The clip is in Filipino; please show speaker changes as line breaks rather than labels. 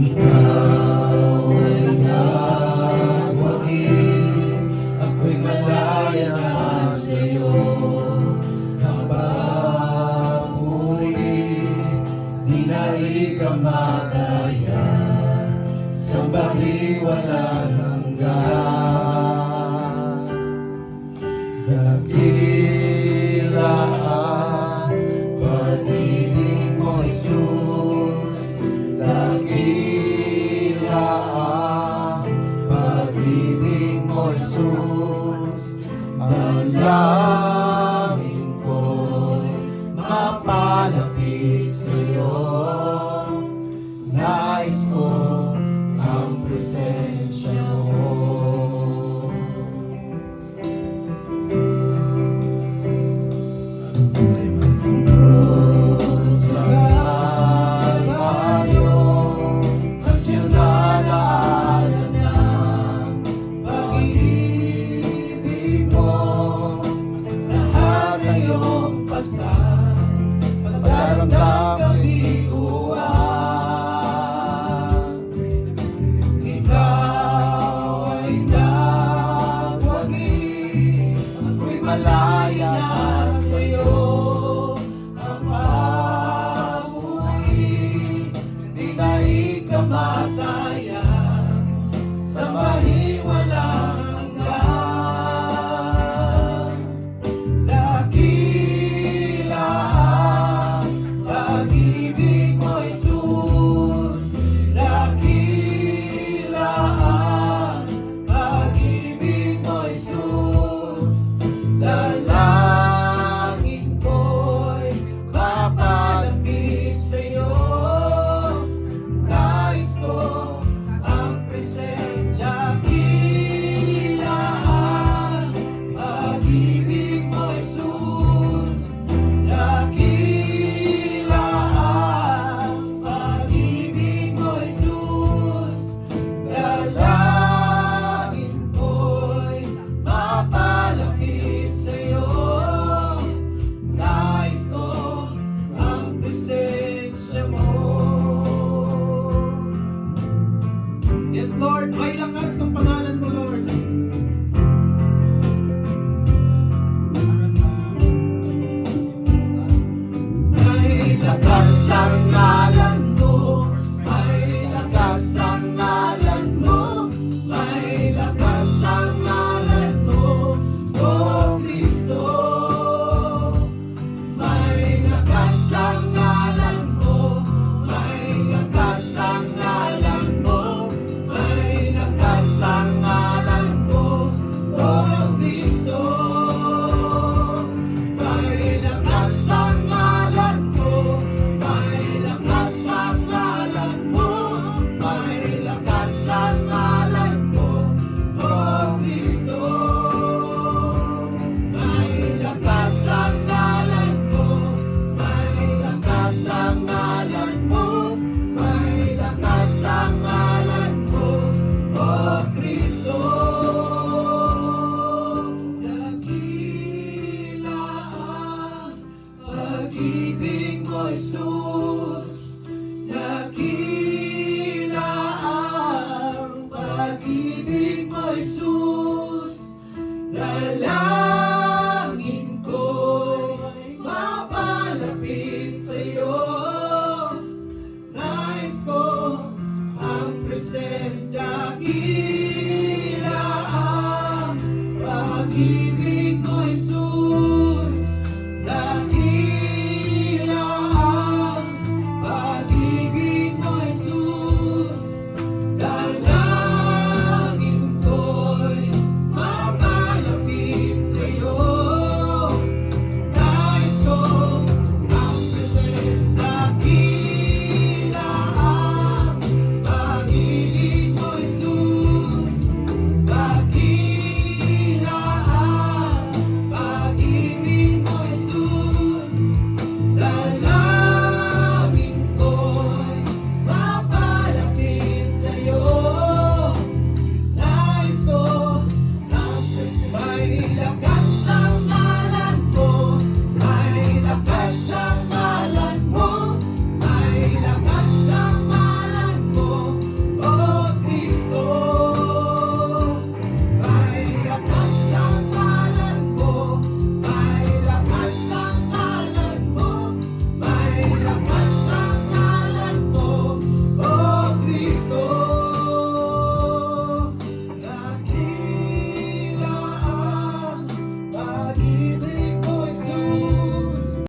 Ikaw ay nagwagi, ako'y malaya na sa'yo. Ang papuri, di na ikamataya, sambahi walang hanggan. Dakila ang pag-ibig mo, Jesus. Dakila ang pag-ibig mo, Jesus. Dalangin ko'y mapalapit sa'yo. Nais ko ang presensya mo. Pagdaramdam kabiguan, ikaw ay nagwagi, ako'y malaya na sa'yo. Ang pabuhay, di na ikamataya, sambahi walang hanggan. Dakila pag-ibig mo, Jesus. Dakila ang pag-ibig mo, Jesus. Dalangin ko'y mapalapit sa'yo. Nais ko ang presensya. Dakila ang pag-ibig mo, Jesus. Dakila pag-ibig mo, Jesus. Dalangin ko'y mapalapit sa'yo. Nais ko ang presensya mo. Yes, Lord, may lakas ang pangalan mo, Lord. May lakas ang